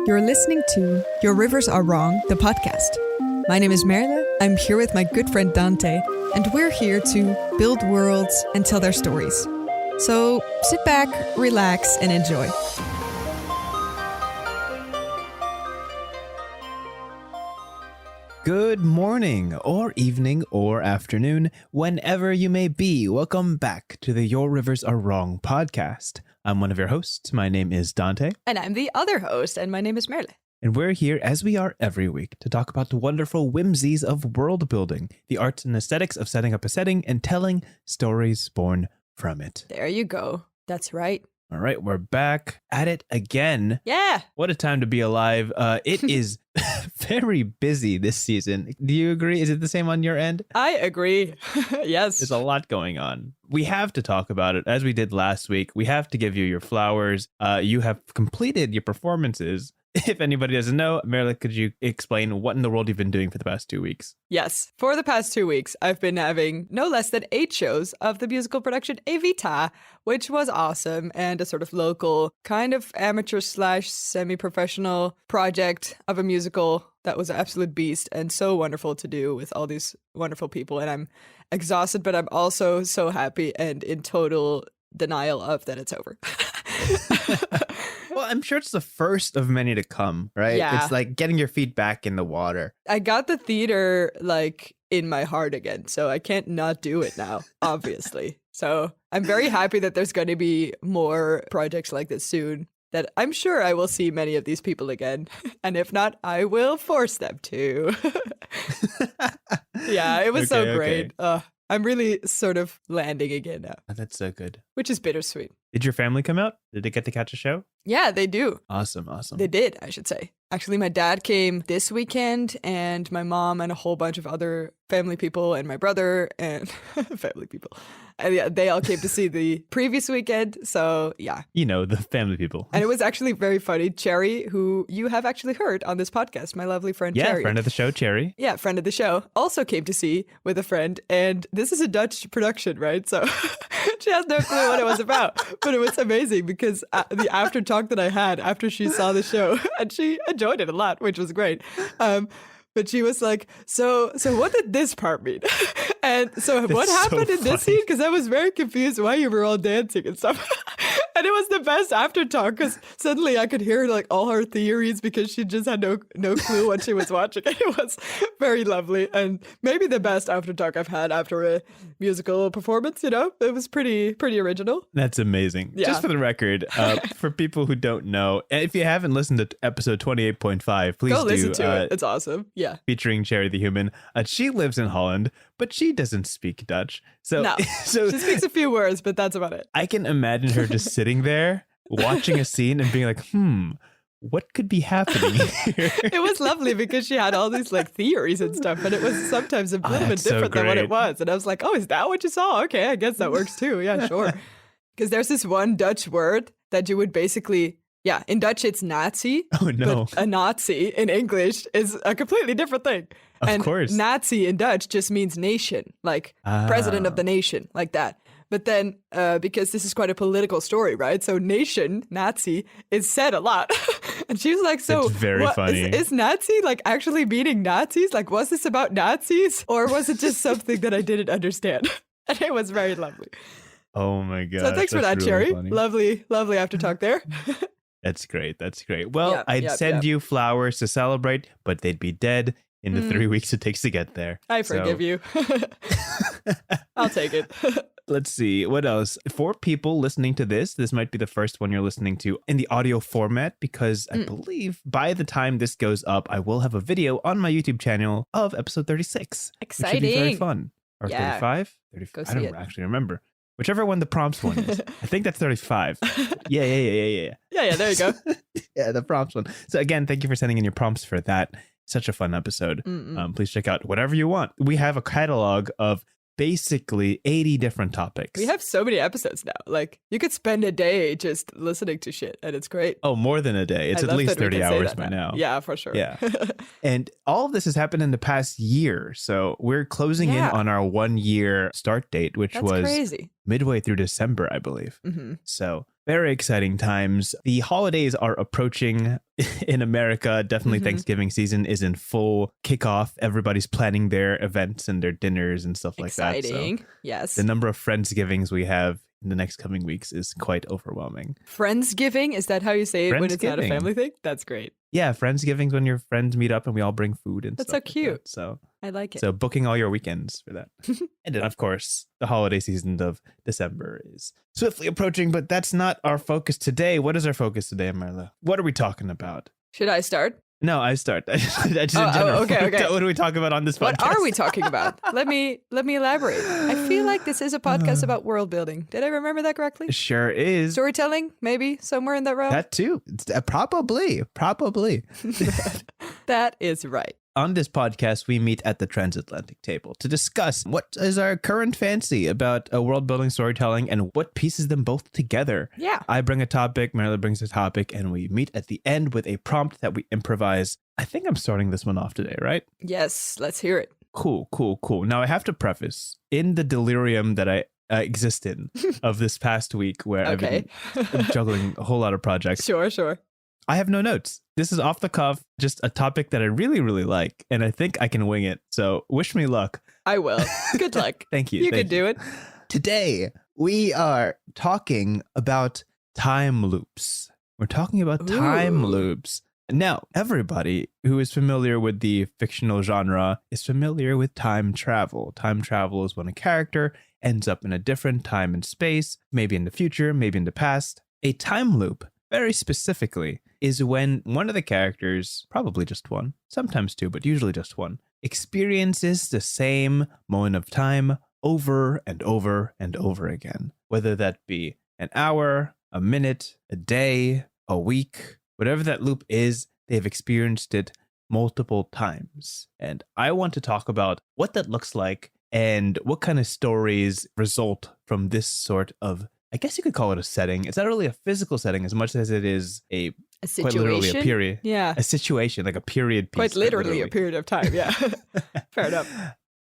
You're listening to Your Rivers Are Wrong, the podcast. My name is Merle. I'm here with my good friend Dante, and we're here to build worlds and tell their stories. So sit back, relax, and enjoy. Good morning, or evening, or afternoon, whenever you may be. Welcome back to the Your Rivers Are Wrong podcast. I'm one of your hosts. My name is Dante. And I'm the other host, and my name is Merle. And we're here, as we are every week, to talk about the wonderful whimsies of world building, the arts and aesthetics of setting up a setting and telling stories born from it. There you go. That's right. All right, we're back at it again. Yeah. What a time to be alive. It is very busy this season. Do you agree? Is it the same on your end? I agree. Yes. There's a lot going on. We have to talk about it as we did last week. We have to give you your flowers. You have completed your performances. If anybody doesn't know, Merle, could you explain what in the world you've been doing for the past 2 weeks? Yes. For the past 2 weeks, I've been having no less than 8 shows of the musical production Evita, which was awesome and a sort of local kind of amateur / semi-professional project of a musical that was an absolute beast and so wonderful to do with all these wonderful people. And I'm exhausted, but I'm also so happy and in total denial of that it's over. Well, I'm sure it's the first of many to come, right? Yeah. It's like getting your feet back in the water. I got the theater like in my heart again, so I can't not do it now, obviously. So I'm very happy that there's going to be more projects like this soon, that I'm sure I will see many of these people again. And if not, I will force them to. Yeah, it was so great. I'm really sort of landing again now. Oh, that's so good. Which is bittersweet. Did your family come out? Did they get to catch a show? Yeah, they do. Awesome. They did, I should say. Actually, my dad came this weekend, and my mom and a whole bunch of other family people, and my brother and family people. And yeah, they all came to see the previous weekend. So yeah. You know, the family people. And it was actually very funny. Cherry, who you have actually heard on this podcast, my lovely friend Cherry. Yeah, friend of the show, Cherry. Yeah, friend of the show. Also came to see with a friend. And this is a Dutch production, right? So she has no clue what it was about. But it was amazing because the after talk that I had after she saw the show, and she enjoyed it a lot, which was great. But she was like, so what did this part mean? And so what happened in this scene? Because I was very confused why you were all dancing and stuff. And it was the best after talk because suddenly I could hear like all her theories because she just had no clue what she was watching. And it was very lovely and maybe the best after talk I've had after a musical performance. You know, it was pretty original. That's amazing. Yeah. Just for the record, for people who don't know, if you haven't listened to episode 28.5, please go listen do. to it. It's awesome. Yeah. Featuring Cherry the Human. She lives in Holland, but she doesn't speak Dutch. So, no, so she speaks a few words, but that's about it. I can imagine her just sitting there watching a scene and being like, what could be happening here? It was lovely because she had all these like theories and stuff, and it was sometimes a little bit different than what it was. And I was like, oh, is that what you saw? Okay, I guess that works too. Yeah, sure. Because there's this one Dutch word that you would basically... Yeah, in Dutch it's Nazi. Oh, no. But a Nazi in English is a completely different thing. Of course. Nazi in Dutch just means nation, like president of the nation, like that. But then, because this is quite a political story, right? So nation, Nazi, is said a lot. And she was like, so it's very funny. Is Nazi like actually meaning Nazis? Like, was this about Nazis? Or was it just something that I didn't understand? And it was very lovely. Oh my God. So thanks for that, really Cherry. Funny. Lovely after talk there. That's great. Well, I'd send you flowers to celebrate, but they'd be dead in the 3 weeks it takes to get there. I forgive you. I'll take it. Let's see. What else? For people listening to this might be the first one you're listening to in the audio format because I believe by the time this goes up, I will have a video on my YouTube channel of episode 36. Exciting. Which should be very fun. Or 35? 35. I don't actually remember. Whichever one the prompts one is. I think that's 35. Yeah. Yeah, there you go. Yeah, the prompts one. So again, thank you for sending in your prompts for that. Such a fun episode. Please check out whatever you want. We have a catalog of basically 80 different topics. We have so many episodes now. Like, you could spend a day just listening to shit, and it's great. Oh, more than a day. It's at least 30 hours by now. Yeah, for sure. Yeah. And all of this has happened in the past year. So we're closing in on our 1 year start date, which was crazy. midway through December, I believe. Mm-hmm. So very exciting times. The holidays are approaching in America. Definitely Thanksgiving season is in full kickoff. Everybody's planning their events and their dinners and stuff like that. Exciting. So Yes. the number of Friendsgivings we have in the next coming weeks is quite overwhelming. Friendsgiving? Is that how you say it when it's not a Friendsgiving. family thing? That's great. Yeah, Friendsgiving's when your friends meet up and we all bring food and That's stuff. so cute. Like that. So I like it. So booking all your weekends for that. And then, of course, the holiday season of December is swiftly approaching, but that's not our focus today. What is our focus today, Marla? What are we talking about? Should I start? No, I start. I just in general. Okay. What do we talk about on this podcast? What are we talking about? Let me elaborate. I feel like this is a podcast about world building. Did I remember that correctly? Sure is. Storytelling, maybe somewhere in that realm. That too. Probably. That is right. On this podcast, we meet at the transatlantic table to discuss what is our current fancy about world building storytelling and what pieces them both together. Yeah. I bring a topic, Marla brings a topic, and we meet at the end with a prompt that we improvise. I think I'm starting this one off today, right? Yes, let's hear it. Cool. Now, I have to preface, in the delirium that I exist in of this past week where I've been juggling a whole lot of projects. Sure. I have no notes. This is off the cuff, just a topic that I really, really like, and I think I can wing it. So wish me luck. I will. Good luck. Thank you. You can do it. Today, we are talking about time loops. We're talking about time loops. Now, everybody who is familiar with the fictional genre is familiar with time travel. Time travel is when a character ends up in a different time and space, maybe in the future, maybe in the past. A time loop, very specifically, is when one of the characters, probably just one, sometimes two, but usually just one, experiences the same moment of time over and over and over again. Whether that be an hour, a minute, a day, a week, whatever that loop is, they've experienced it multiple times. And I want to talk about what that looks like and what kind of stories result from this sort of, I guess you could call it a setting. It's not really a physical setting as much as it is a situation. Quite literally a period. Yeah. A situation, like a period piece. Quite literally a period of time. Yeah. Fair enough.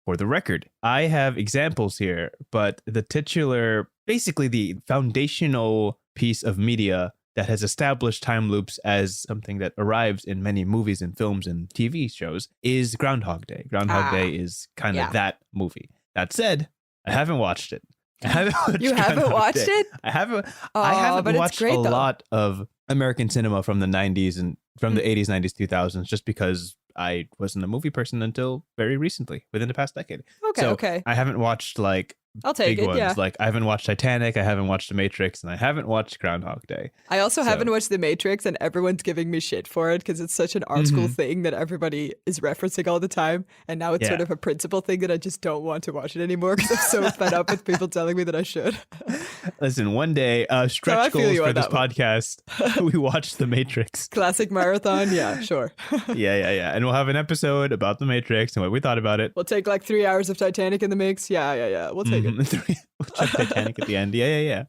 For the record, I have examples here, but the titular, basically the foundational piece of media that has established time loops as something that arrives in many movies and films and TV shows is Groundhog Day. Groundhog Day is kind of that movie. That said, I haven't watched it. I haven't watched You haven't watched it? I haven't but it's watched great, a though. lot of American cinema from the 90s and from the 80s, 90s, 2000s, just because I wasn't a movie person until very recently, within the past decade. Okay. I haven't watched like I'll take big it, ones. yeah. Like I haven't watched Titanic, I haven't watched The Matrix, and I haven't watched Groundhog Day. I also haven't watched The Matrix, and everyone's giving me shit for it because it's such an art school thing that everybody is referencing all the time. And now it's sort of a principal thing that I just don't want to watch it anymore because I'm so fed up with people telling me that I should. Listen, one day, I stretch feel goals you for on this that one. podcast, we watched The Matrix. Classic marathon. Yeah, sure. Yeah. And we'll have an episode about The Matrix and what we thought about it. We'll take like 3 hours of Titanic in the mix. Yeah. We'll take it. We'll check Titanic at the end. Yeah.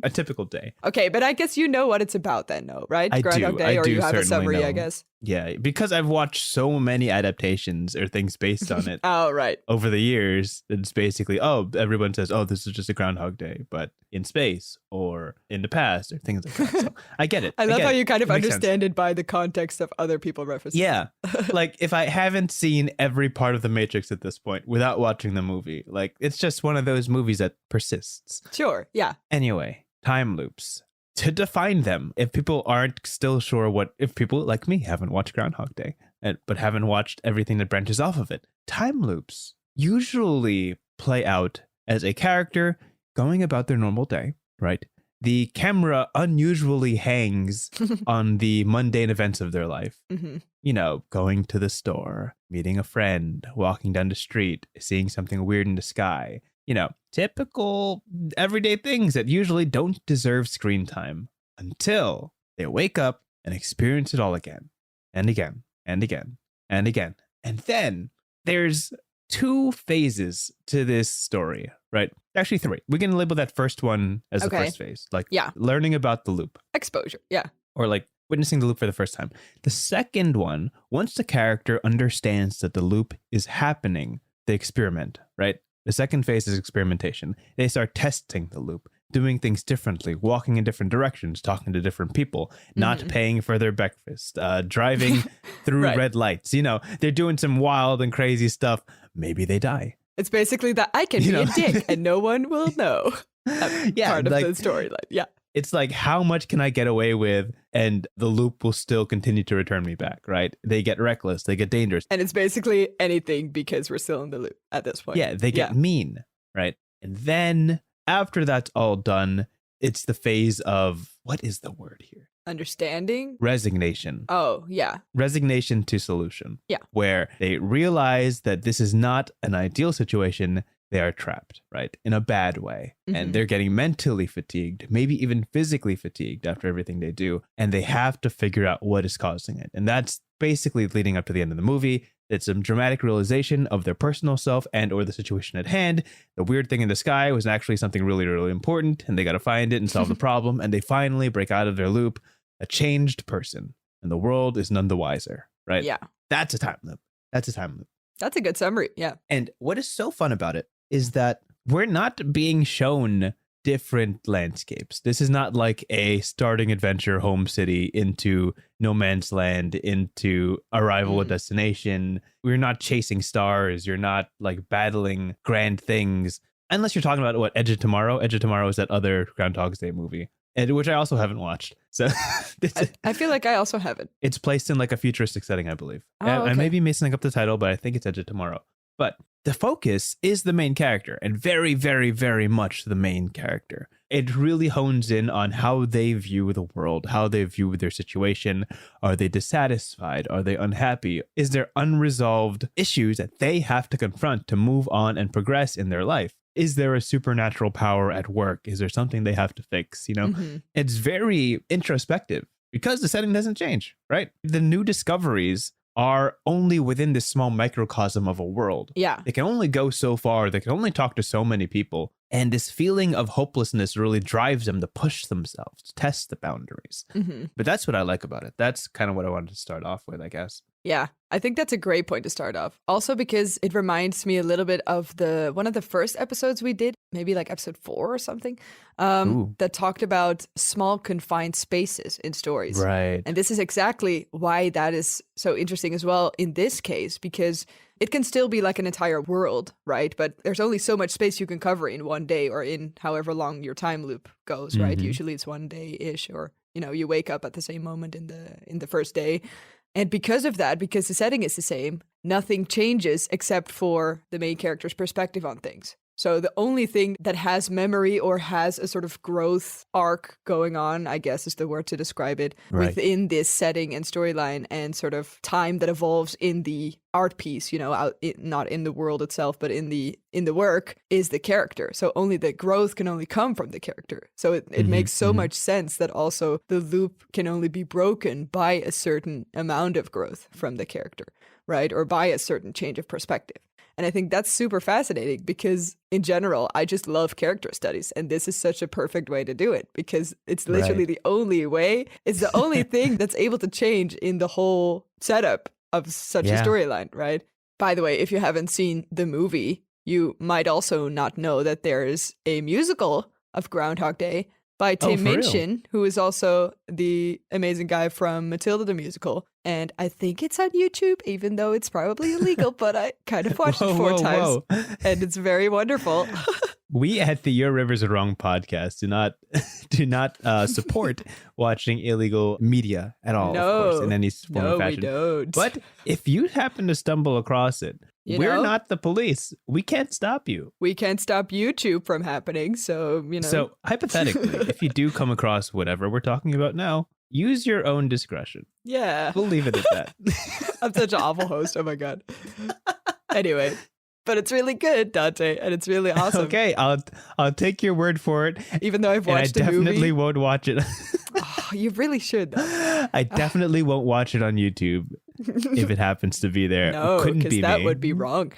A typical day. Okay, but I guess you know what it's about then, no? Right? I Groundhog do. Day, I or do you have a certainly summary, I know. guess. Yeah, because I've watched so many adaptations or things based on it Oh, right. over the years. It's basically, everyone says, this is just a Groundhog Day, but in space or in the past or things like that. So I get it. I love get how it. you kind of It makes sense. understand it by the context of other people referencing. Yeah. Like if I haven't seen every part of The Matrix at this point without watching the movie, like it's just one of those movies that persists. Sure, yeah. Anyway, time loops. To define them, if people aren't still sure if people like me haven't watched Groundhog Day, but haven't watched everything that branches off of it, time loops usually play out as a character going about their normal day, right? The camera unusually hangs on the mundane events of their life. Mm-hmm. You know, going to the store, meeting a friend, walking down the street, seeing something weird in the sky. You know, typical everyday things that usually don't deserve screen time until they wake up and experience it all again and again and again and again. And then there's 2 phases to this story, right? Actually 3. We can label that first one as the first phase, like learning about the loop. Exposure, yeah. Or like witnessing the loop for the first time. The second one, once the character understands that the loop is happening, they experiment, right? The second phase is experimentation. They start testing the loop, doing things differently, walking in different directions, talking to different people, not paying for their breakfast, driving through Right. red lights. They're doing some wild and crazy stuff. Maybe they die. It's basically that I can be a dick and no one will know. Yeah, Part of like, the storyline. Yeah. it's like, how much can I get away with? And the loop will still continue to return me back, right? They get reckless. They get dangerous. And it's basically anything because we're still in the loop at this point. Yeah, they get mean, right? And then after that's all done, it's the phase of, what is the word here? Understanding? Resignation. Oh, yeah. Resignation to solution. Yeah. Where they realize that this is not an ideal situation. They are trapped, right? In a bad way. And they're getting mentally fatigued, maybe even physically fatigued after everything they do. And they have to figure out what is causing it. And that's basically leading up to the end of the movie. It's some dramatic realization of their personal self and or the situation at hand. The weird thing in the sky was actually something really, really important. And they got to find it and solve the problem. And they finally break out of their loop, a changed person. And the world is none the wiser, right? Yeah. That's a time loop. That's a time loop. That's a good summary. Yeah. And what is so fun about it is that we're not being shown different landscapes. This is not like a starting adventure home city into no man's land, into arrival at destination. We're not chasing stars. You're not like battling grand things. Unless you're talking about Edge of Tomorrow. Edge of Tomorrow is that other Groundhog's Day movie, which I also haven't watched. So I feel like I also haven't. It's placed in like a futuristic setting, I believe. Oh, okay. I may be messing up the title, but I think it's Edge of Tomorrow. But the focus is the main character, and very, very, very much the main character. It really hones in on how they view the world, how they view their situation. Are they dissatisfied? Are they unhappy? Is there unresolved issues that they have to confront to move on and progress in their life? Is there a supernatural power at work? Is there something they have to fix? It's very introspective because the setting doesn't change, right? The new discoveries are only within this small microcosm of a world. Yeah. They can only go so far. They can only talk to so many people. And this feeling of hopelessness really drives them to push themselves, to test the boundaries. But that's what I like about it. That's kind of what I wanted to start off with, I guess. Yeah, I think that's a great point to start off. Also because it reminds me a little bit of one of the first episodes we did, maybe like episode 4 or something, that talked about small confined spaces in stories. Right. And this is exactly why that is so interesting as well in this case, because it can still be like an entire world, right? But there's only so much space you can cover in one day or in however long your time loop goes, right? Usually it's one day-ish, or, you wake up at the same moment in the first day. And because of that, because the setting is the same, nothing changes except for the main character's perspective on things. So the only thing that has memory or has a sort of growth arc going on, I guess is the word to describe it, within this setting and storyline and sort of time that evolves in the art piece, not in the world itself, but in the work, is the character. So only the growth can only come from the character. So it makes so much sense that also the loop can only be broken by a certain amount of growth from the character, right? Or by a certain change of perspective. And I think that's super fascinating because in general, I just love character studies. And this is such a perfect way to do it because it's literally the only way. It's the only thing that's able to change in the whole setup of such a storyline, right? By the way, if you haven't seen the movie, you might also not know that there is a musical of Groundhog Day by Tim Minchin, who is also the amazing guy from Matilda the Musical. And I think it's on YouTube, even though it's probably illegal, but I kind of watched it 4 times. And it's very wonderful. We at the Your Rivers Are Wrong podcast do not support watching illegal media at all, of course, in any form or fashion. We don't. But if you happen to stumble across it, we're not the police. We can't stop you. We can't stop YouTube from happening. So, So hypothetically, if you do come across whatever we're talking about now, use your own discretion. Yeah. We'll leave it at that. I'm such an awful host. Oh my God. Anyway, but it's really good, Dante, and it's really awesome. Okay, I'll take your word for it. Even though I've watched the movie. I movie. definitely won't watch it. Oh, you really should, though. I definitely won't watch it on YouTube if it happens to be there. No, because that would be wrong.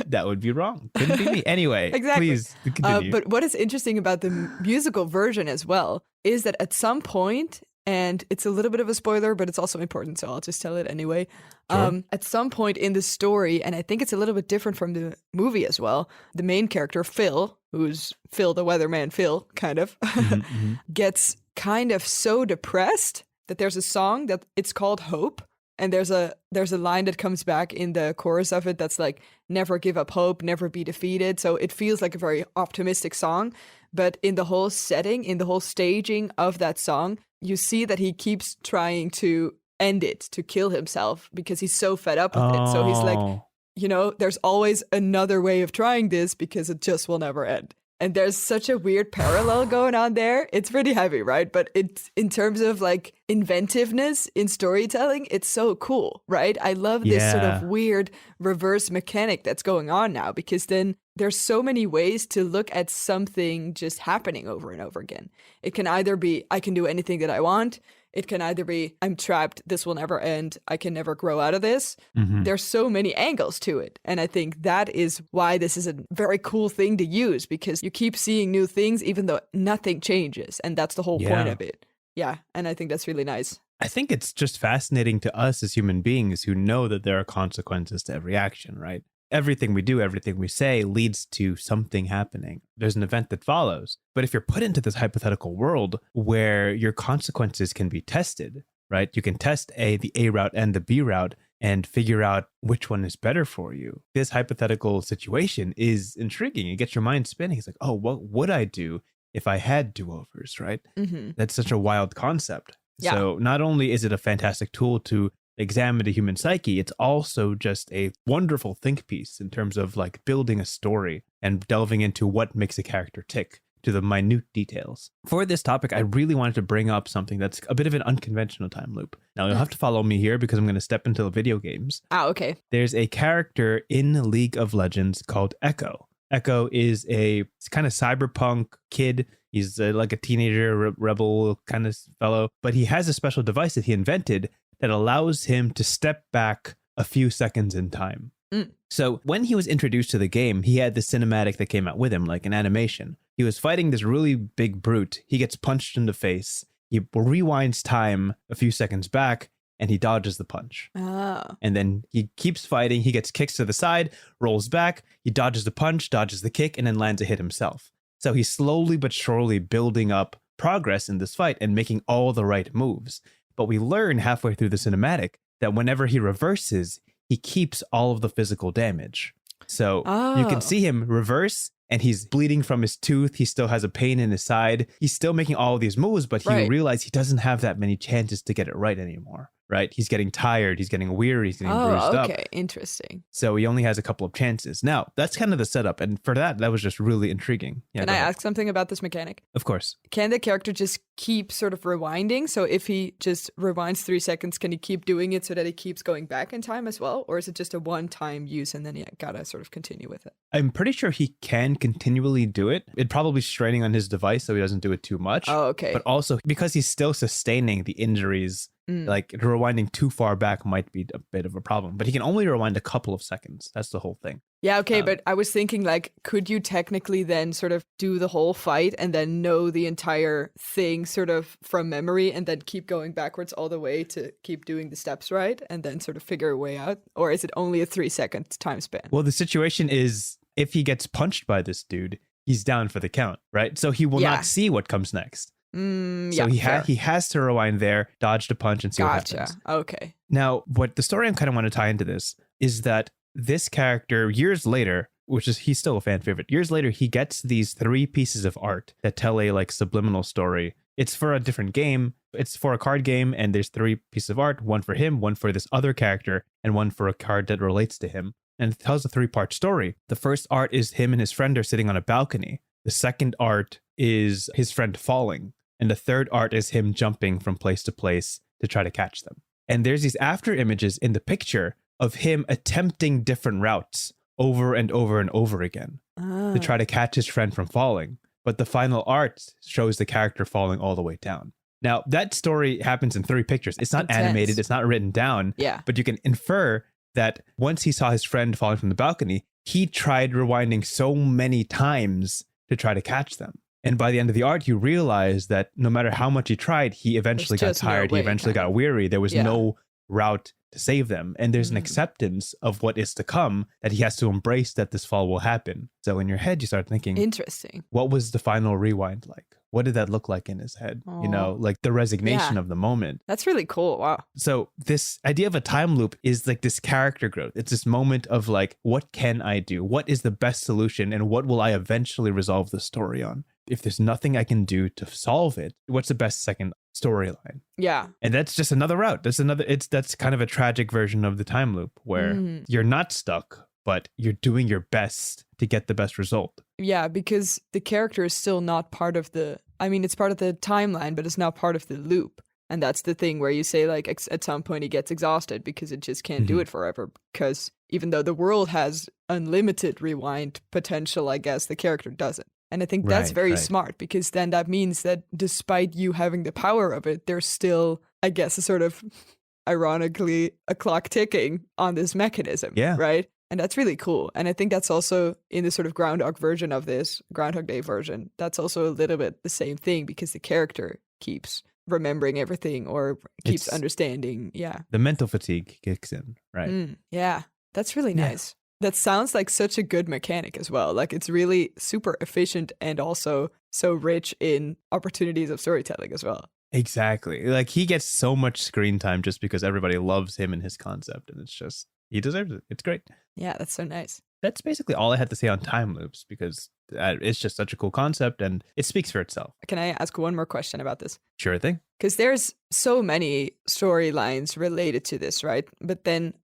That would be wrong. Couldn't be me. Anyway, exactly. Please continue. But what is interesting about the musical version as well is that at some point, And it's a little bit of a spoiler, but it's also important, so I'll just tell it anyway. Sure. At some point in the story, and I think it's a little bit different from the movie as well, the main character, Phil, who's Phil the Weatherman, Phil, kind of, gets kind of so depressed that there's a song that it's called Hope. And there's a line that comes back in the chorus of it that's like, never give up hope, never be defeated. So it feels like a very optimistic song. But in the whole setting, in the whole staging of that song, you see that he keeps trying to end it, to kill himself, because he's so fed up with it. So he's like, there's always another way of trying this because it just will never end. And there's such a weird parallel going on there. It's pretty heavy, right? But it's in terms of like inventiveness in storytelling, it's so cool, right? I love this sort of weird reverse mechanic that's going on now, because then there's so many ways to look at something just happening over and over again. It can either be, I can do anything that I want. It can either be, I'm trapped, this will never end, I can never grow out of this. There's so many angles to it. And I think that is why this is a very cool thing to use, because you keep seeing new things even though nothing changes. And that's the whole point of it. Yeah. And I think that's really nice. I think it's just fascinating to us as human beings who know that there are consequences to every action, right? Everything we do, everything we say leads to something happening. There's an event that follows. But if you're put into this hypothetical world where your consequences can be tested, right? You can test the A route and the B route and figure out which one is better for you. This hypothetical situation is intriguing. It gets your mind spinning. It's like, oh, what would I do if I had do-overs, right? That's such a wild concept. Yeah. So not only is it a fantastic tool to examine the human psyche, it's also just a wonderful think piece in terms of like building a story and delving into what makes a character tick to the minute details. For this topic, I really wanted to bring up something that's a bit of an unconventional time loop. Now, you'll have to follow me here because I'm going to step into the video games. Okay. There's a character in League of Legends called Echo. Echo is a kind of cyberpunk kid. He's like a teenager, rebel kind of fellow, but he has a special device that he invented that allows him to step back a few seconds in time. So when he was introduced to the game, he had the cinematic that came out with him, like an animation. He was fighting this really big brute. He gets punched in the face. He rewinds time a few seconds back, and he dodges the punch. And then he keeps fighting. He gets kicks to the side, rolls back. He dodges the punch, dodges the kick, and then lands a hit himself. So he's slowly but surely building up progress in this fight and making all the right moves. But we learn halfway through the cinematic that whenever he reverses, he keeps all of the physical damage. So you can see him reverse and he's bleeding from his tooth. He still has a pain in his side. He's still making all of these moves, but he realized he doesn't have that many chances to get it right anymore. Right? He's getting tired. He's getting weary. He's getting bruised up. Okay. Interesting. So he only has a couple of chances. Now, that's kind of the setup. And for that was just really intriguing. Yeah, Can I ask something about this mechanic? Of course. Can the character just keep sort of rewinding? So if he just rewinds 3 seconds, can he keep doing it so that he keeps going back in time as well? Or is it just a one-time use and then you gotta sort of continue with it? I'm pretty sure he can continually do it. It'd probably straining on his device so he doesn't do it too much. Oh, okay. But also because he's still sustaining the injuries, like rewinding too far back might be a bit of a problem. But he can only rewind a couple of seconds. That's the whole thing. Yeah, okay, but I was thinking, like, could you technically then sort of do the whole fight and then know the entire thing sort of from memory and then keep going backwards all the way to keep doing the steps right and then sort of figure a way out? Or is it only a 3-second time span? Well, the situation is if he gets punched by this dude, he's down for the count, right? So he will not see what comes next. So he has to rewind there, dodge the punch, and see what happens. Okay. Now, what the story I kind of want to tie into this is that this character, years later, he's still a fan favorite. Years later, he gets these 3 pieces of art that tell a like subliminal story. It's for a different game. It's for a card game, and there's 3 pieces of art, one for him, one for this other character, and one for a card that relates to him. And it tells a 3-part story. The first art is him and his friend are sitting on a balcony. The second art is his friend falling. And the third art is him jumping from place to place to try to catch them. And there's these after images in the picture of him attempting different routes over and over and over again to try to catch his friend from falling. But the final art shows the character falling all the way down. Now, that story happens in 3 pictures. It's not animated. It's not written down. Yeah. But you can infer that once he saw his friend falling from the balcony, he tried rewinding so many times to try to catch them. And by the end of the arc, you realize that no matter how much he tried, he eventually got just no tired. way, He eventually kind got of. weary. There was Yeah. no route to save them. And there's an acceptance of what is to come that he has to embrace that this fall will happen. So in your head, you start thinking, Interesting. what was the final rewind like? What did that look like in his head? Aw. You know, like the resignation Yeah. of the moment. That's really cool. Wow. So this idea of a time loop is like this character growth. It's this moment of like, what can I do? What is the best solution? And what will I eventually resolve the story on? If there's nothing I can do to solve it, what's the best second storyline? Yeah. And that's just another route. That's kind of a tragic version of the time loop where you're not stuck, but you're doing your best to get the best result. Yeah, because the character is still not part of it's part of the timeline, but it's not part of the loop. And that's the thing where you say, like, at some point he gets exhausted because it just can't do it forever. Because even though the world has unlimited rewind potential, I guess, the character doesn't. And I think that's very smart, because then that means that despite you having the power of it, there's still, I guess, a sort of, ironically, a clock ticking on this mechanism. Yeah. Right? And that's really cool. And I think that's also in the sort of Groundhog version of this, Groundhog Day version, that's also a little bit the same thing, because the character keeps remembering everything or keeps understanding. Yeah. The mental fatigue kicks in, right? Yeah. That's really Yeah. nice. That sounds like such a good mechanic as well. Like, it's really super efficient and also so rich in opportunities of storytelling as well. Exactly. Like, he gets so much screen time just because everybody loves him and his concept. And it's just, he deserves it. It's great. Yeah, that's so nice. That's basically all I had to say on time loops, because it's just such a cool concept and it speaks for itself. Can I ask one more question about this? Sure thing. Because there's so many storylines related to this, right? But then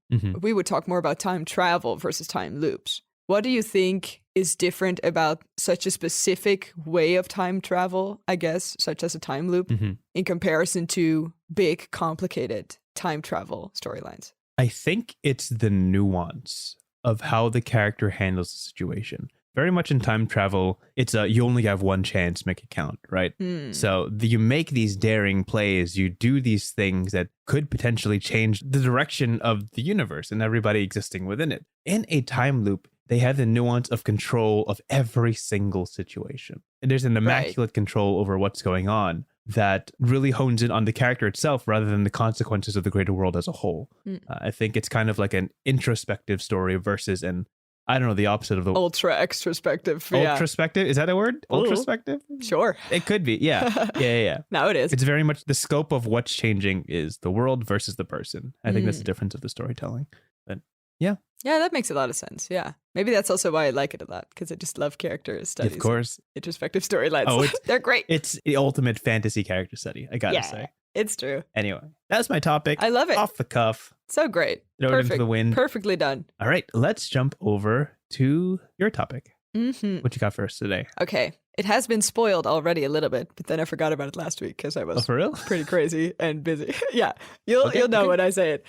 we would talk more about time travel versus time loops. What do you think is different about such a specific way of time travel, I guess, such as a time loop, in comparison to big, complicated time travel storylines? I think it's the nuance of how the character handles the situation. Very much in time travel, it's you only have one chance, make it count, right? So you make these daring plays, you do these things that could potentially change the direction of the universe and everybody existing within it. In a time loop, they have the nuance of control of every single situation. And there's an immaculate control over what's going on that really hones in on the character itself rather than the consequences of the greater world as a whole. I think it's kind of like an introspective story versus the opposite of the ultra extrospective. Ultraspective? Is that a word? Ooh. Ultraspective? Sure. It could be. Yeah. Yeah. Now it is. It's very much the scope of what's changing is the world versus the person. I think that's the difference of the storytelling. But yeah. Yeah, that makes a lot of sense. Yeah. Maybe that's also why I like it a lot, because I just love character studies. Of course. Introspective storylines. Oh, they're great. It's the ultimate fantasy character study, I gotta say. It's true. Anyway, that's my topic. I love it. Off the cuff. So great. Throw it into the wind. Perfectly done. All right, let's jump over to your topic. What you got for us today? Okay. It has been spoiled already a little bit, but then I forgot about it last week because I was for real? pretty crazy and busy. Yeah. You'll know when I say it.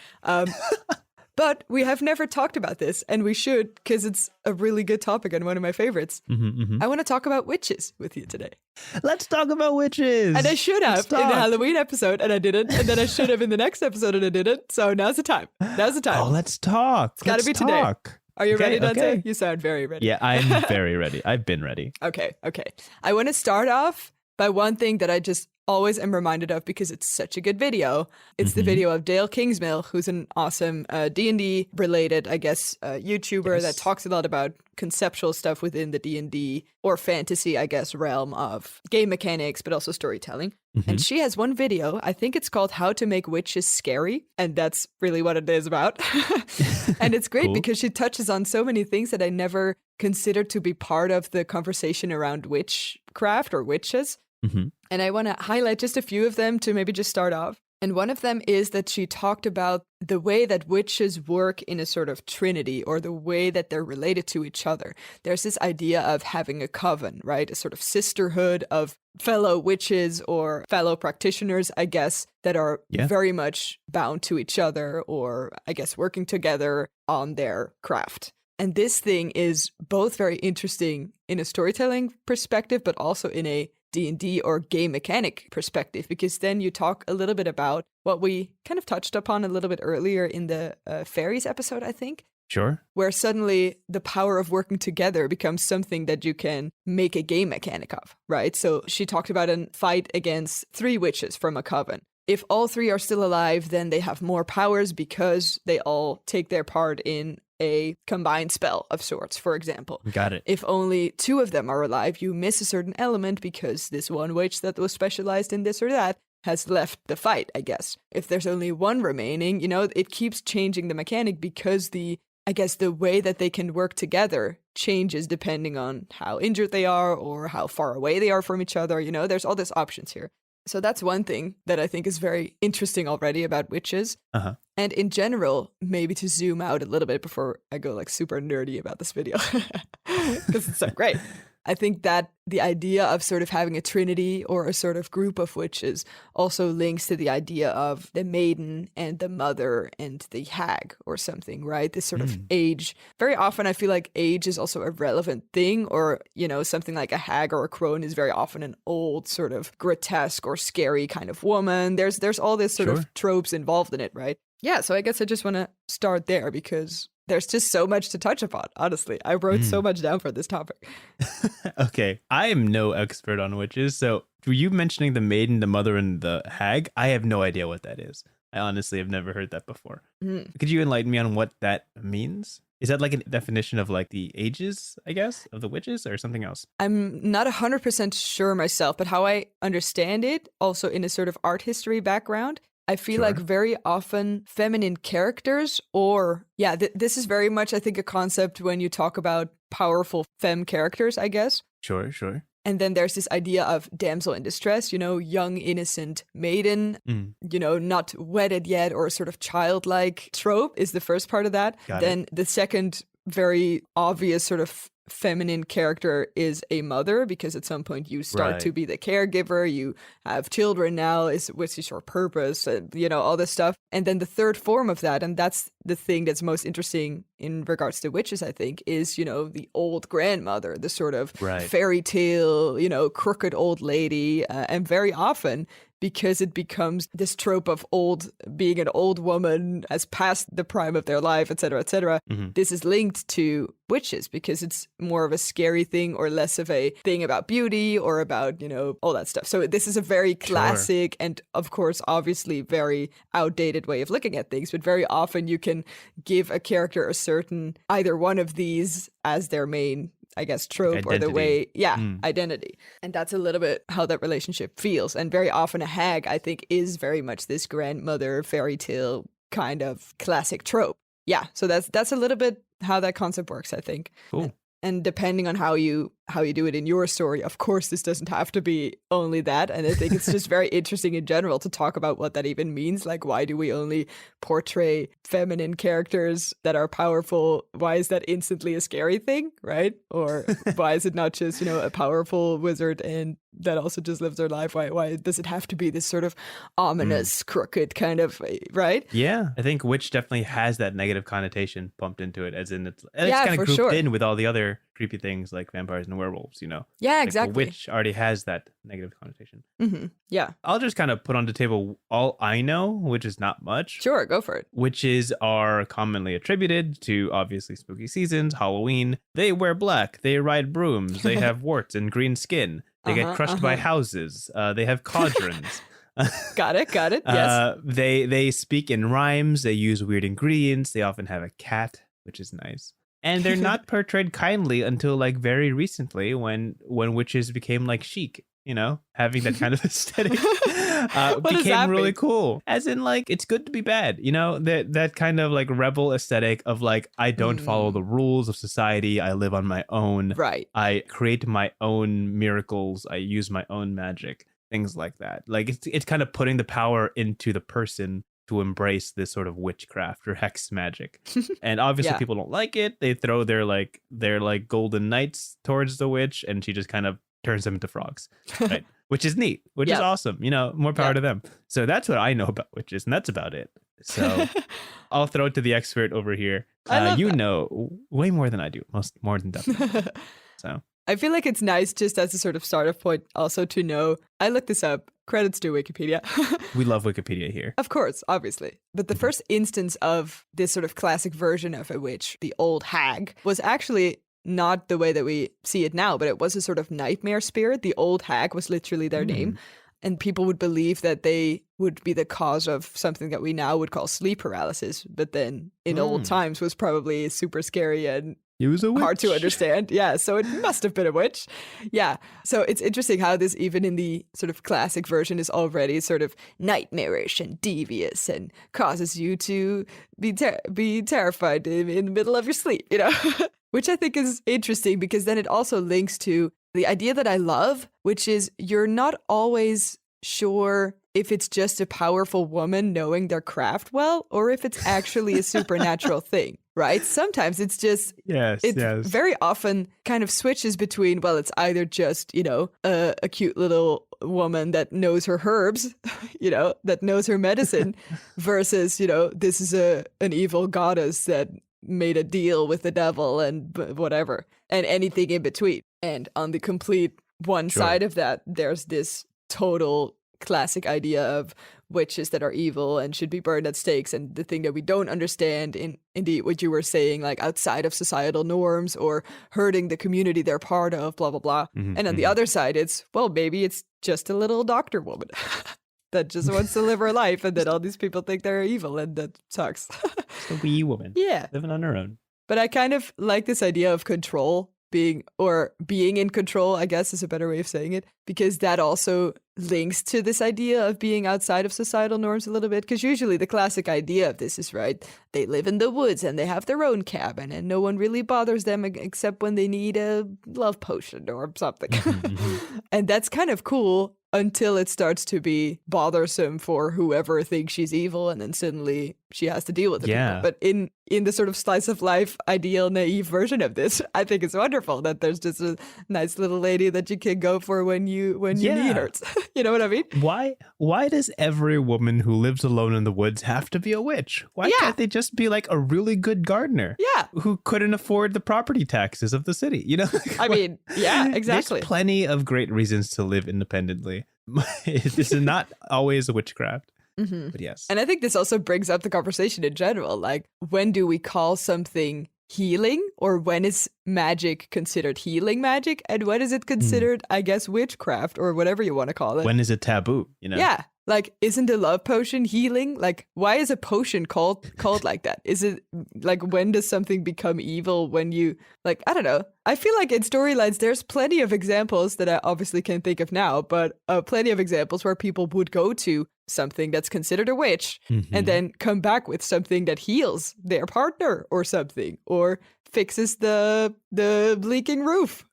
But we have never talked about this, and we should, because it's a really good topic and one of my favorites. I want to talk about witches with you today. Let's talk about witches. And I should have in the Halloween episode, and I didn't. And then I should have in the next episode, and I didn't. So now's the time. Now's the time. Oh, let's talk. It's got to be today. Are you ready, Dante? Okay. You sound very ready. Yeah, I'm very ready. I've been ready. Okay. I want to start off by one thing that I just always am reminded of because it's such a good video. It's the video of Dale Kingsmill, who's an awesome D&D related, I guess, YouTuber that talks a lot about conceptual stuff within the D&D or fantasy, I guess, realm of game mechanics, but also storytelling. And she has one video, I think it's called How to Make Witches Scary. And that's really what it is about. And it's great because she touches on so many things that I never considered to be part of the conversation around witchcraft or witches. And I want to highlight just a few of them to maybe just start off. And one of them is that she talked about the way that witches work in a sort of trinity, or the way that they're related to each other. There's this idea of having a coven, right? A sort of sisterhood of fellow witches or fellow practitioners, I guess, that are very much bound to each other, or I guess working together on their craft. And this thing is both very interesting in a storytelling perspective, but also in a D&D or game mechanic perspective, because then you talk a little bit about what we kind of touched upon a little bit earlier in the fairies episode, I think, Sure. where suddenly the power of working together becomes something that you can make a game mechanic of, right? So she talked about a fight against 3 witches from a coven. If all 3 are still alive, then they have more powers because they all take their part in a combined spell of sorts, for example. Got it. If only 2 of them are alive, you miss a certain element because this one witch that was specialized in this or that has left the fight, I guess. If there's only 1 remaining, it keeps changing the mechanic because the way that they can work together changes depending on how injured they are or how far away they are from each other. There's all these options here. So that's one thing that I think is very interesting already about witches. Uh-huh. And in general, maybe to zoom out a little bit before I go like super nerdy about this video, because it's so great. I think that the idea of sort of having a trinity or a sort of group of witches also links to the idea of the maiden and the mother and the hag or something, right? This sort of age. Very often I feel like age is also a relevant thing, or, something like a hag or a crone is very often an old sort of grotesque or scary kind of woman. There's all this sort of tropes involved in it, right? Yeah, so I guess I just want to start there because there's just so much to touch upon, honestly. I wrote so much down for this topic. Okay, I am no expert on witches, so were you mentioning the maiden, the mother, and the hag? I have no idea what that is. I honestly have never heard that before. Could you enlighten me on what that means? Is that like a definition of like the ages, I guess, of the witches or something else? I'm not 100% sure myself, but how I understand it, also in a sort of art history background, I feel like very often feminine characters this is very much, I think, a concept when you talk about powerful femme characters, I guess. Sure. And then there's this idea of damsel in distress, young, innocent maiden, not wedded yet, or a sort of childlike trope is the first part of that. Then the second very obvious sort of feminine character is a mother, because at some point you start to be the caregiver, you have children now, which is your purpose, and all this stuff. And then the third form of that, and that's the thing that's most interesting in regards to witches, I think, is the old grandmother, the sort of fairy tale, crooked old lady, and very often, because it becomes this trope of being an old woman has passed the prime of their life, etc., etc. This is linked to witches because it's more of a scary thing or less of a thing about beauty or about, all that stuff. So this is a very classic and, of course, obviously very outdated way of looking at things. But very often you can give a character a certain, either one of these as their main, I guess, trope identity. Or the way, identity. And that's a little bit how that relationship feels. And very often a hag, I think, is very much this grandmother fairy tale kind of classic trope. Yeah, so that's a little bit how that concept works, I think. Cool. And depending on how you do it in your story, of course, this doesn't have to be only that. And I think it's just very interesting in general to talk about what that even means. Like, why do we only portray feminine characters that are powerful? Why is that instantly a scary thing, right? Or why is it not just, a powerful wizard and that also just lives their life? Why does it have to be this sort of ominous, crooked kind of, right? Yeah, I think witch definitely has that negative connotation pumped into it, as in it's kind of grouped in with all the other creepy things like vampires and werewolves, Yeah, like exactly. a witch already has that negative connotation. Yeah. I'll just kind of put on the table all I know, which is not much. Sure, go for it. Witches are commonly attributed to obviously spooky seasons, Halloween. They wear black, they ride brooms, they have warts and green skin, they get crushed by houses, they have cauldrons. Got it. Yes. They speak in rhymes, they use weird ingredients, they often have a cat, which is nice. And they're not portrayed kindly until like very recently when witches became like chic, having that kind of aesthetic became really cool. As in like, it's good to be bad, that kind of like rebel aesthetic of like, I don't follow the rules of society. I live on my own. Right. I create my own miracles. I use my own magic, things like that. Like it's kind of putting the power into the person to embrace this sort of witchcraft or hex magic. And obviously people don't like it. They throw their golden knights towards the witch and she just kind of turns them into frogs, right? Which is neat, which is awesome. More power to them. So that's what I know about witches, and that's about it. So I'll throw it to the expert over here. Know way more than I do, more than definitely. So I feel like it's nice just as a sort of starter point also to know, I looked this up, credits to Wikipedia. We love Wikipedia here. Of course, obviously. But the first instance of this sort of classic version of a witch, the old hag, was actually not the way that we see it now, but it was a sort of nightmare spirit. The old hag was literally their name. And people would believe that they would be the cause of something that we now would call sleep paralysis. But then in old times was probably super scary and it was a witch. Hard to understand. Yeah, so it must have been a witch. Yeah, so it's interesting how this, even in the sort of classic version, is already sort of nightmarish and devious and causes you to be terrified in the middle of your sleep, you know? Which I think is interesting because then it also links to the idea that I love, which is you're not always sure if it's just a powerful woman knowing their craft well or if it's actually a supernatural thing, right? Sometimes it's just, very often kind of switches between, well, it's either just, you know, a cute little woman that knows her herbs, you know, that knows her medicine versus, you know, this is an evil goddess that made a deal with the devil and whatever, and anything in between. And on the complete one side of that, there's this total classic idea of witches that are evil and should be burned at stakes, and the thing that we don't understand in indeed what you were saying, like outside of societal norms or hurting the community they're part of, blah blah blah. And on the other side, it's, well, maybe it's just a little doctor woman that just wants to live her life, and then all these people think they're evil, and that sucks. It's a wee woman, living on her own. But I kind of like this idea of control being in control, I guess is a better way of saying it, because that also links to this idea of being outside of societal norms a little bit. Because usually the classic idea of this is, right, they live in the woods and they have their own cabin and no one really bothers them except when they need a love potion or something. And that's kind of cool until it starts to be bothersome for whoever thinks she's evil, and then suddenly she has to deal with it. Yeah. But in the sort of slice of life, ideal, naive version of this, I think it's wonderful that there's just a nice little lady that you can go for when you knee hurts. You know what I mean? Why does every woman who lives alone in the woods have to be a witch? Why can't they just be like a really good gardener? Yeah. Who couldn't afford the property taxes of the city, you know? I mean, yeah, exactly. There's plenty of great reasons to live independently. This is not always a witchcraft. But yes. And I think this also brings up the conversation in general. Like, when do we call something healing, or when is magic considered healing magic, and when is it considered, I guess, witchcraft, or whatever you want to call it? When is it taboo, you know? Yeah. Like, isn't a love potion healing? Like, why is a potion called like that? Is it like, when does something become evil? When you, like, I don't know. I feel like in storylines, there's plenty of examples that I obviously can't think of now, but plenty of examples where people would go to something that's considered a witch and then come back with something that heals their partner or something, or fixes the leaking roof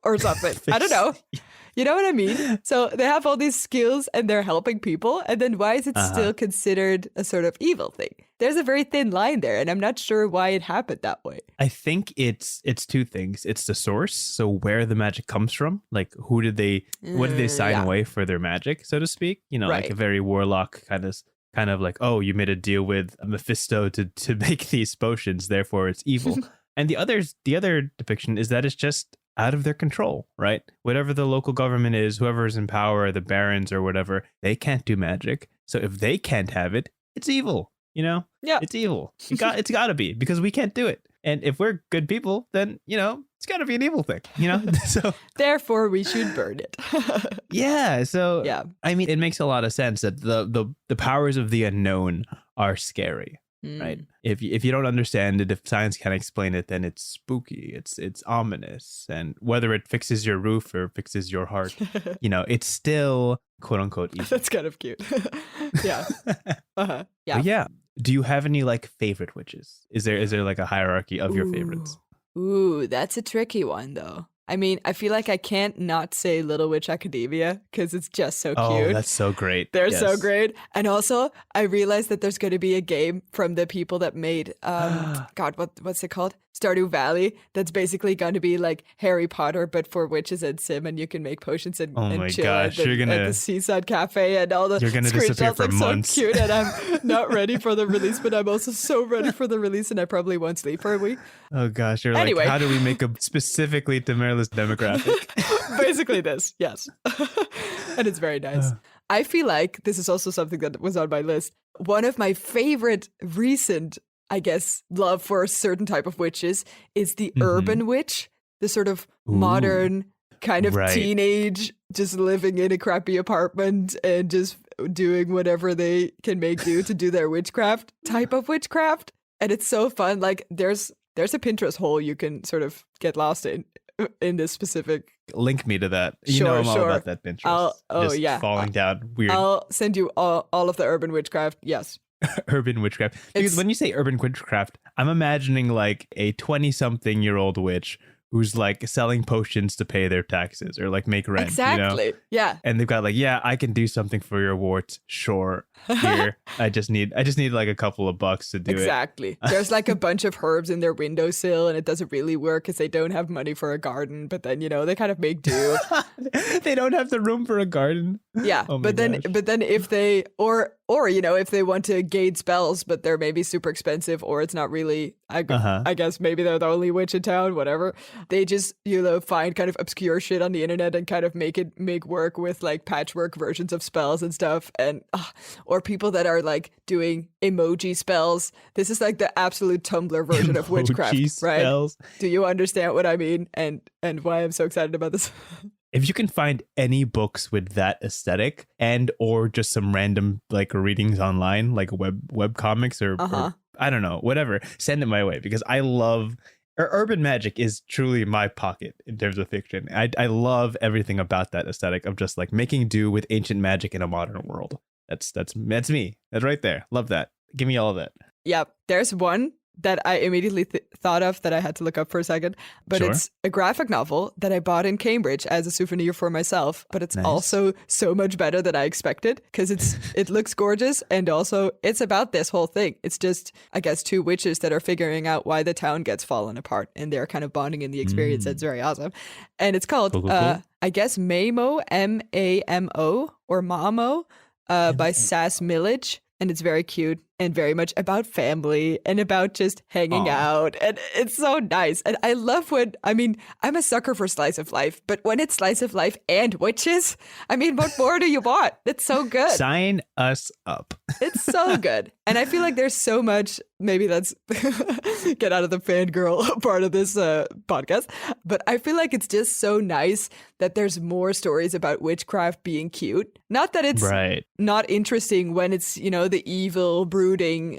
or something. I don't know. You know what I mean? So they have all these skills and they're helping people. And then why is it still considered a sort of evil thing? There's a very thin line there, and I'm not sure why it happened that way. I think it's two things. It's the source, so where the magic comes from. Like, what did they sign away for their magic, so to speak? You know, like a very warlock kind of like, oh, you made a deal with Mephisto to make these potions, therefore it's evil. And the other depiction is that it's just out of their control, right? Whatever the local government is, whoever's in power, the barons or whatever, they can't do magic. So if they can't have it, it's evil, you know? Yeah. It's evil. It's got to be, because we can't do it. And if we're good people, then, you know, it's got to be an evil thing, you know? So therefore we should burn it. Yeah. So, yeah. I mean, it makes a lot of sense that the powers of the unknown are scary. Right. If you don't understand it, if science can't explain it, then it's spooky. It's ominous. And whether it fixes your roof or fixes your heart, you know, it's still quote unquote evil. That's kind of cute. Yeah. Yeah. But yeah. Do you have any like favorite witches? Is there like a hierarchy of your favorites? Ooh, that's a tricky one though. I mean, I feel like I can't not say Little Witch Academia because it's just so cute. Oh, that's so great. They're so great. And also, I realized that there's going to be a game from the people that made, God, what's it called? Stardew Valley. That's basically going to be like Harry Potter, but for witches and sim, and you can make potions and chill at the Seaside Cafe, and all the you're gonna disappear for months. So cute, and I'm not ready for the release, but I'm also so ready for the release, and I probably won't sleep for a week. Oh gosh, you're like, how do we make a specifically to Marilla's demographic? Basically this, yes. And it's very nice. I feel like this is also something that was on my list. One of my favorite recent, I guess, love for a certain type of witches is the urban witch, the sort of modern kind of teenage, just living in a crappy apartment and just doing whatever they can make do to do their witchcraft type of witchcraft. And it's so fun. Like there's a Pinterest hole you can sort of get lost in this specific. Link me to that. You know I'm all about that Pinterest. Just falling down weird. I'll send you all of the urban witchcraft. Yes. Urban witchcraft. Because when you say urban witchcraft, I'm imagining like a 20-something-year-old witch who's like selling potions to pay their taxes or like make rent. Exactly. You know? Yeah. And they've got like, yeah, I can do something for your warts. Sure. Here. I just need like a couple of bucks to do it. Exactly. There's like a bunch of herbs in their windowsill and it doesn't really work because they don't have money for a garden. But then, they kind of make do. They don't have the room for a garden. Yeah. Oh but then if they, or if they want to gauge spells, but they're maybe super expensive or it's not really, I guess maybe they're the only witch in town, whatever. They just, find kind of obscure shit on the internet and kind of make work with like patchwork versions of spells and stuff. And, or people that are like doing emoji spells. This is like the absolute Tumblr version of witchcraft, spells. Right? Do you understand what I mean? And why I'm so excited about this? If you can find any books with that aesthetic and or just some random like readings online, like web comics or I don't know, whatever, send it my way because I love urban magic is truly my pocket in terms of fiction. I love everything about that aesthetic of just like making do with ancient magic in a modern world. That's me. That's right there. Love that. Give me all of that. Yeah, there's one that I immediately thought of that I had to look up for a second. But It's a graphic novel that I bought in Cambridge as a souvenir for myself. But it's also so much better than I expected because it looks gorgeous. And also it's about this whole thing. It's just, I guess, two witches that are figuring out why the town gets fallen apart. And they're kind of bonding in the experience. That's very awesome. And it's called, cool. I guess, Mamo, M-A-M-O, or Mamo, by Sass Millage. And it's very cute and very much about family and about just hanging out. And it's so nice. And I love I'm a sucker for slice of life, but when it's slice of life and witches, what more do you want? It's so good. Sign us up. It's so good. And I feel like there's so much, maybe let's get out of the fangirl part of this podcast. But I feel like it's just so nice that there's more stories about witchcraft being cute. Not that it's not interesting when it's, the evil, brooding,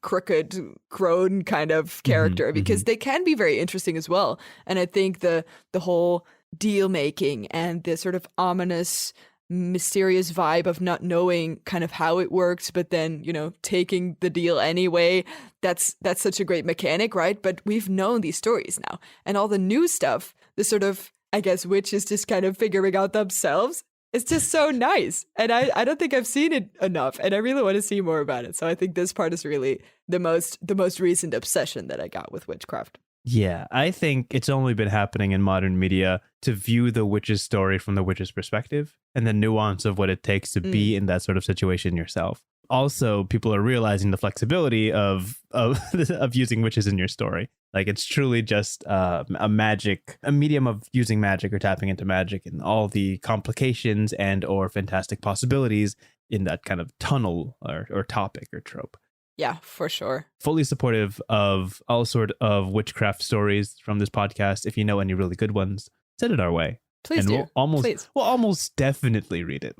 crooked, crone kind of character, because they can be very interesting as well. And I think the whole deal making and the sort of ominous, mysterious vibe of not knowing kind of how it works, but then, taking the deal anyway, that's such a great mechanic, right? But we've known these stories now. And all the new stuff, the sort of, I guess, witches just kind of figuring out themselves. It's just so nice. And I don't think I've seen it enough. And I really want to see more about it. So I think this part is really the most recent obsession that I got with witchcraft. Yeah, I think it's only been happening in modern media to view the witch's story from the witch's perspective and the nuance of what it takes to be in that sort of situation yourself. Also, people are realizing the flexibility of using witches in your story. Like it's truly just a medium of using magic or tapping into magic and all the complications and or fantastic possibilities in that kind of tunnel or topic or trope. Yeah, for sure. Fully supportive of all sort of witchcraft stories from this podcast. If you know any really good ones, send it our way. Please and do. We'll almost definitely read it.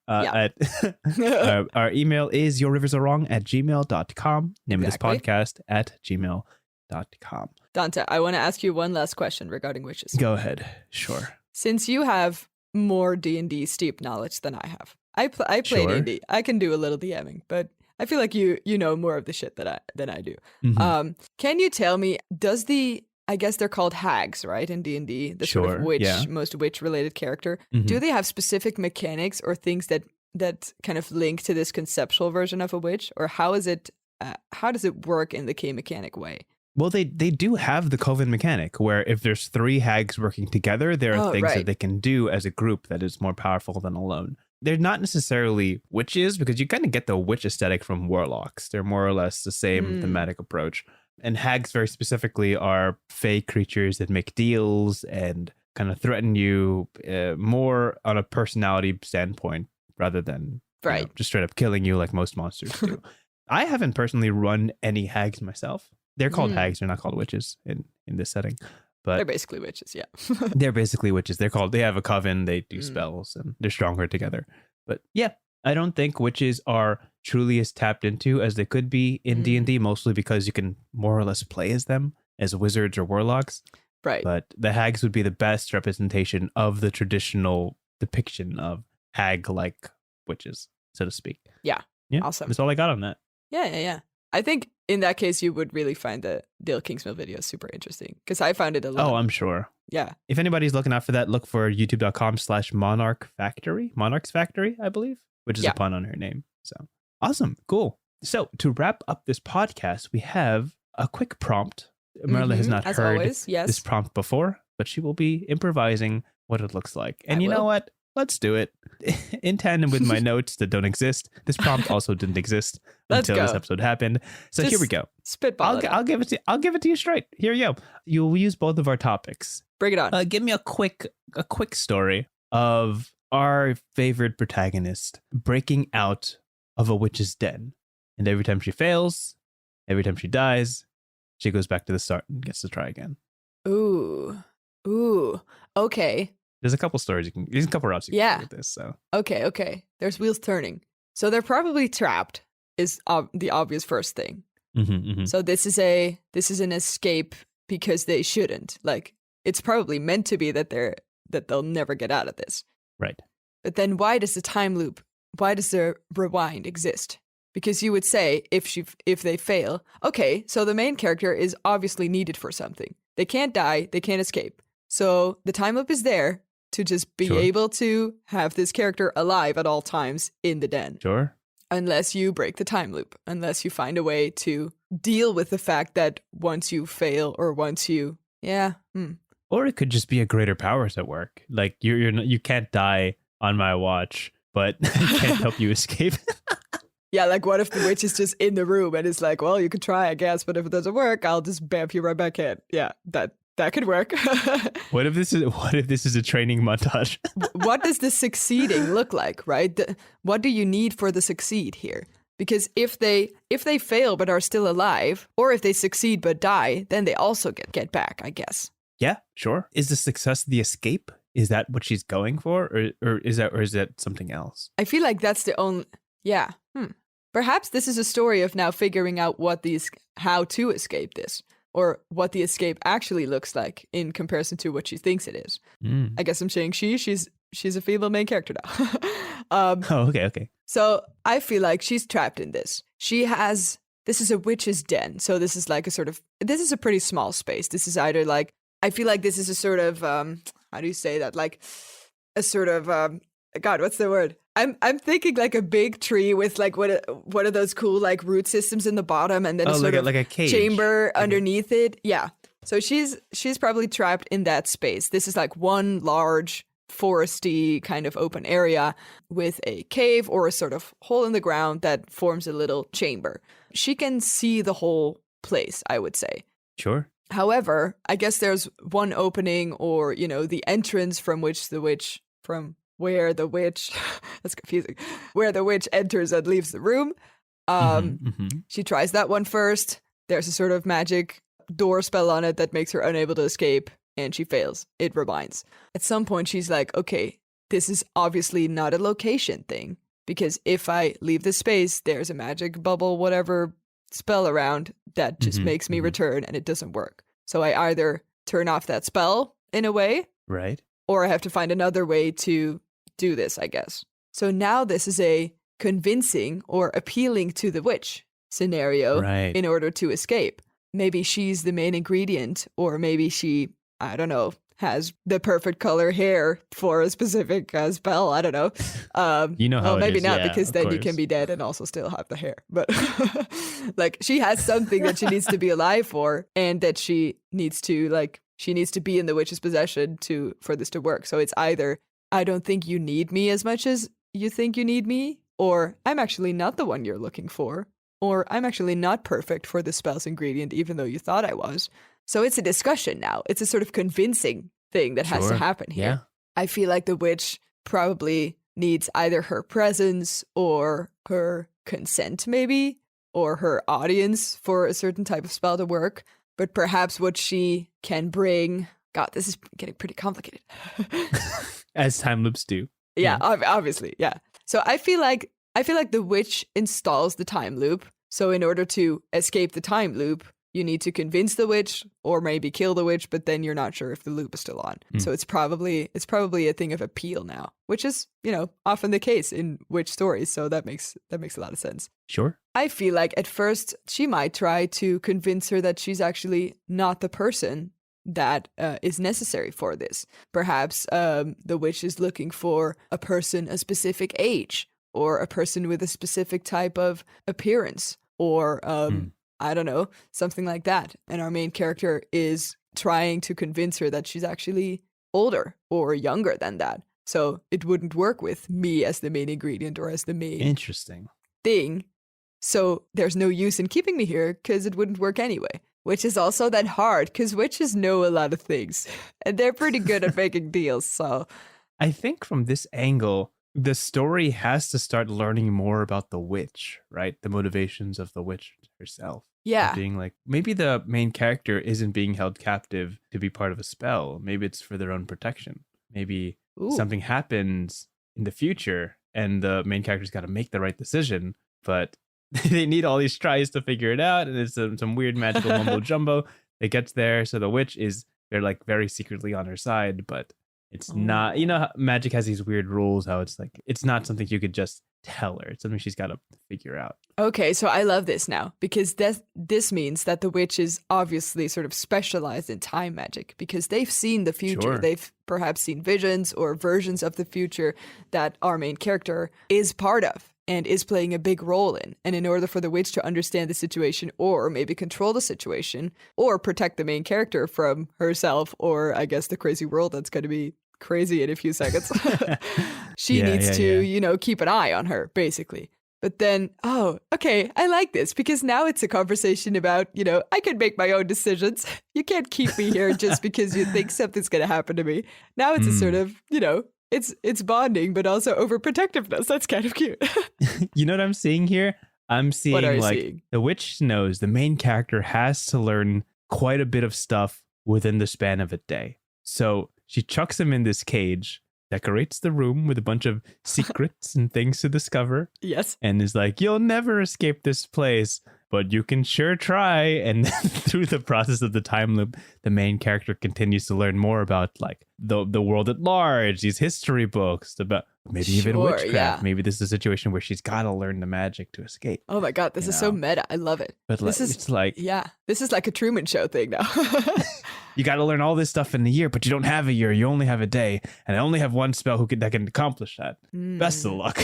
Our email is yourriversarewrong@gmail.com. Name of this podcast @gmail.com. Dante, I want to ask you one last question regarding witches. Go ahead. Sure. Since you have more D&D steep knowledge than I have, I play D&D. I can do a little DMing, but I feel like you know more of the shit than I do. Can you tell me, does I guess they're called hags, right, in D&D, the sort of most witch-related character. Do they have specific mechanics or things that kind of link to this conceptual version of a witch? Or how does it work in the K-mechanic way? Well, they do have the coven mechanic, where if there's 3 hags working together, there are things that they can do as a group that is more powerful than alone. They're not necessarily witches, because you kind of get the witch aesthetic from warlocks. They're more or less the same thematic approach. And hags very specifically are fey creatures that make deals and kind of threaten you more on a personality standpoint rather than just straight up killing you like most monsters do. I haven't personally run any hags myself. They're called hags. They're not called witches in this setting. But they're basically witches, yeah. They're basically witches. They have a coven, they do spells, and they're stronger together. But yeah, I don't think witches are truly as tapped into as they could be in D&D, mostly because you can more or less play as them, as wizards or warlocks. Right. But the hags would be the best representation of the traditional depiction of hag-like witches, so to speak. Yeah. Awesome. That's all I got on that. Yeah. I think in that case, you would really find the Dale Kingsmill video super interesting because I found it a lot. Oh, I'm sure. Yeah. If anybody's looking out for that, look for youtube.com/Monarch Factory, Monarch's Factory, I believe, which is a pun on her name. So awesome. Cool. So to wrap up this podcast, we have a quick prompt. Marla has not heard this prompt before, but she will be improvising what it looks like. And you know what? Let's do it. In tandem with my notes that don't exist. This prompt also didn't exist until this episode happened. So here we go. Spitball. I'll give it to you straight. Here you go. You'll use both of our topics. Bring it on. Give me a quick story of our favorite protagonist breaking out of a witch's den. And every time she fails, every time she dies, she goes back to the start and gets to try again. Ooh. Okay. There's a couple stories there's a couple routes you can do with this. So okay. There's wheels turning. So they're probably trapped is the obvious first thing. So this is an escape because they shouldn't. Like it's probably meant to be that they'll never get out of this. Right. But then why does the rewind exist? Because you would say if they fail, okay, so the main character is obviously needed for something. They can't die, they can't escape. So the time loop is there to just be able to have this character alive at all times in the den. Sure. Unless you break the time loop, unless you find a way to deal with the fact that once you fail or once you, Or it could just be a greater powers at work. Like you can't die on my watch, but I can't help you escape. Yeah, like what if the witch is just in the room and it's like, well, you could try, I guess, but if it doesn't work, I'll just bamf you right back in. Yeah, that could work. What if this is a training montage? What does the succeeding look like, right? What do you need for the succeed here? Because if they fail but are still alive, or if they succeed but die, then they also get back, I guess. Yeah, sure. Is the success the escape? Is that what she's going for, or is that something else? I feel like that's the only. Yeah. Perhaps this is a story of now figuring out how to escape this, or what the escape actually looks like in comparison to what she thinks it is. I guess I'm saying she's a female main character now. Okay. So I feel like she's trapped in this. This is a witch's den. So this is like this is a pretty small space. This is either like, I feel like this is a sort of, how do you say that? Like a sort of, God, what's the word? I'm thinking like a big tree with like what are those cool like root systems in the bottom and then like a cage. Chamber underneath it. Yeah. So she's probably trapped in that space. This is like one large foresty kind of open area with a cave or a sort of hole in the ground that forms a little chamber. She can see the whole place, I would say. Sure. However, I guess there's one opening or, the entrance from where the witch, that's confusing, where the witch enters and leaves the room. She tries that one first. There's a sort of magic door spell on it that makes her unable to escape, and she fails. It rewinds. At some point, she's like, okay, this is obviously not a location thing, because if I leave this space, there's a magic bubble, whatever spell around that just makes me return, and it doesn't work. So I either turn off that spell in a way, right, or I have to find another way to do this, I guess. So now this is a convincing or appealing to the witch scenario in order to escape. Maybe she's the main ingredient, or maybe she, I don't know, has the perfect color hair for a specific spell. I don't know. How maybe it is. not, Yeah, because then course. You can be dead and also still have the hair. But like she has something that she needs to be alive for, and that she needs to be in the witch's possession for this to work. So it's either, I don't think you need me as much as you think you need me, or I'm actually not the one you're looking for, or I'm actually not perfect for the spell's ingredient, even though you thought I was. So it's a discussion now. It's a sort of convincing thing that has to Sure. happen here. Yeah. I feel like the witch probably needs either her presence or her consent, maybe, or her audience for a certain type of spell to work. But perhaps what she can bring. God, this is getting pretty complicated. As time loops do. Yeah, obviously, yeah. So I feel like the witch installs the time loop. So in order to escape the time loop, you need to convince the witch or maybe kill the witch, but then you're not sure if the loop is still on. So it's probably a thing of appeal now, which is, often the case in witch stories. So that makes a lot of sense. Sure. I feel like at first she might try to convince her that she's actually not the person that is necessary for this. Perhaps the witch is looking for a person a specific age, or a person with a specific type of appearance, or I don't know, something like that. And our main character is trying to convince her that she's actually older or younger than that. So it wouldn't work with me as the main ingredient or as the main Interesting thing. So there's no use in keeping me here because it wouldn't work anyway. Which is also that hard because witches know a lot of things and they're pretty good at making deals. So I think from this angle, the story has to start learning more about the witch, right? The motivations of the witch herself. yeah, Being like, maybe the main character isn't being held captive to be part of a spell. Maybe it's for their own protection. Maybe Ooh. something happens in the future and the main character's got to make the right decision, but they need all these tries to figure it out, and it's some weird magical mumbo jumbo that gets there. So the witch they're like very secretly on her side, but it's not, how magic has these weird rules, how it's like, it's not something you could just tell her. It's something she's got to figure out. Okay, so I love this now because this means that the witch is obviously sort of specialized in time magic because they've seen the future. Sure. They've perhaps seen visions or versions of the future that our main character is part of and is playing a big role in. And in order for the witch to understand the situation or maybe control the situation or protect the main character from herself or I guess the crazy world that's going to be crazy in a few seconds, she needs to, keep an eye on her, basically. But then, okay, I like this because now it's a conversation about, I can make my own decisions. You can't keep me here just because you think something's going to happen to me. Now it's a sort of, it's bonding, but also overprotectiveness. That's kind of cute. You know what I'm seeing here? I'm seeing seeing? The witch knows the main character has to learn quite a bit of stuff within the span of a day. So she chucks him in this cage, decorates the room with a bunch of secrets and things to discover. Yes. And is like, you'll never escape this place, but you can sure try. And through the process of the time loop, the main character continues to learn more about like the world at large, these history books, about maybe even witchcraft. Yeah. Maybe this is a situation where she's got to learn the magic to escape. Oh my God, this is so meta. I love it. But this is like, this is like a Truman Show thing now. you got to learn all this stuff in a year, but you don't have a year. You only have a day. And I only have one spell that can accomplish that. Best of luck.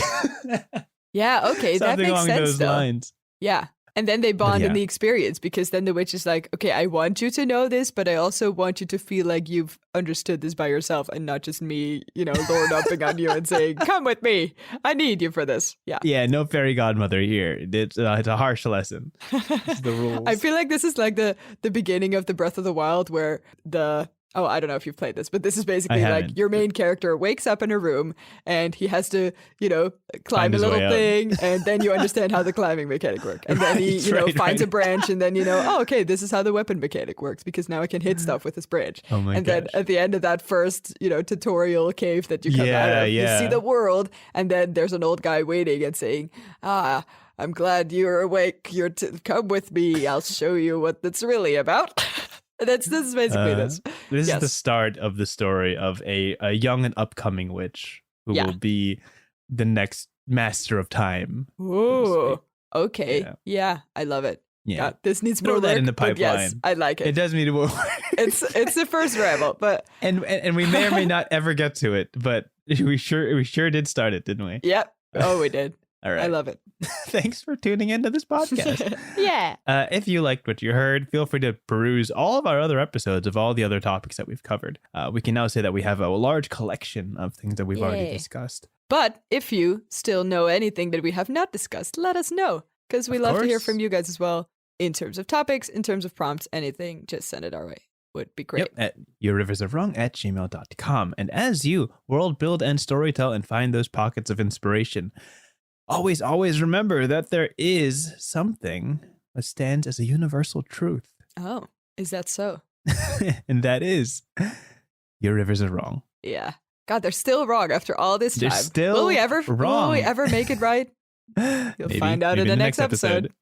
Yeah, okay. That makes along sense, those though. lines. Yeah. And then they bond in the experience because then the witch is like, okay, I want you to know this, but I also want you to feel like you've understood this by yourself and not just me, lord upping on you and saying, come with me. I need you for this. Yeah. Yeah, no fairy godmother here. It's a harsh lesson. It's the rules. I feel like this is like the beginning of the Breath of the Wild where I don't know if you've played this, but this is basically like your main character wakes up in a room and he has to, climb a little thing and then you understand how the climbing mechanic works. And then he, finds a branch and then, okay, this is how the weapon mechanic works because now I can hit stuff with this branch. Oh my and gosh. then at the end of that first, tutorial cave that you come out of, you see the world and then there's an old guy waiting and saying, I'm glad you're awake. Come with me. I'll show you what it's really about. This is basically this. This is the start of the story of a young and upcoming witch who will be the next master of time. Ooh, okay. Yeah, I love it. Yeah. God, this needs Throw more that work, in the but pipeline. yes, I like it. It does need more work. It's the first ramble, but and we may or may not ever get to it, but we sure did start it, didn't we? Yep. Oh, we did. All right. I love it. Thanks for tuning into this podcast. Yeah. If you liked what you heard, feel free to peruse all of our other episodes of all the other topics that we've covered. We can now say that we have a large collection of things that we've already discussed. But if you still know anything that we have not discussed, let us know because we love to hear from you guys as well. In terms of topics, in terms of prompts, anything, just send it our way. would be great. Yep, at yourriversarewrong@gmail.com. And as you world build and storytell and find those pockets of inspiration, always, always remember that there is something that stands as a universal truth. Oh, is that so? And that is, your rivers are wrong. Yeah. God, they're still wrong after all this time. They're still will we ever make it right? You'll Maybe find out in the next episode.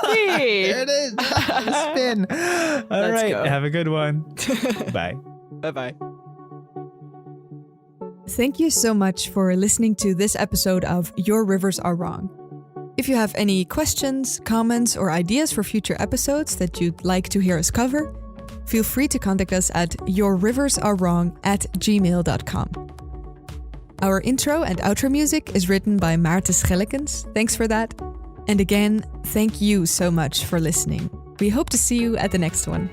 Hey. There it is. The spin. All right. Go. Have a good one. Bye. Bye-bye. Thank you so much for listening to this episode of Your Rivers Are Wrong. If you have any questions, comments, or ideas for future episodes that you'd like to hear us cover, feel free to contact us at yourriversarewrong@gmail.com. Our intro and outro music is written by Maarten Schellekens. Thanks for that. And again, thank you so much for listening. We hope to see you at the next one.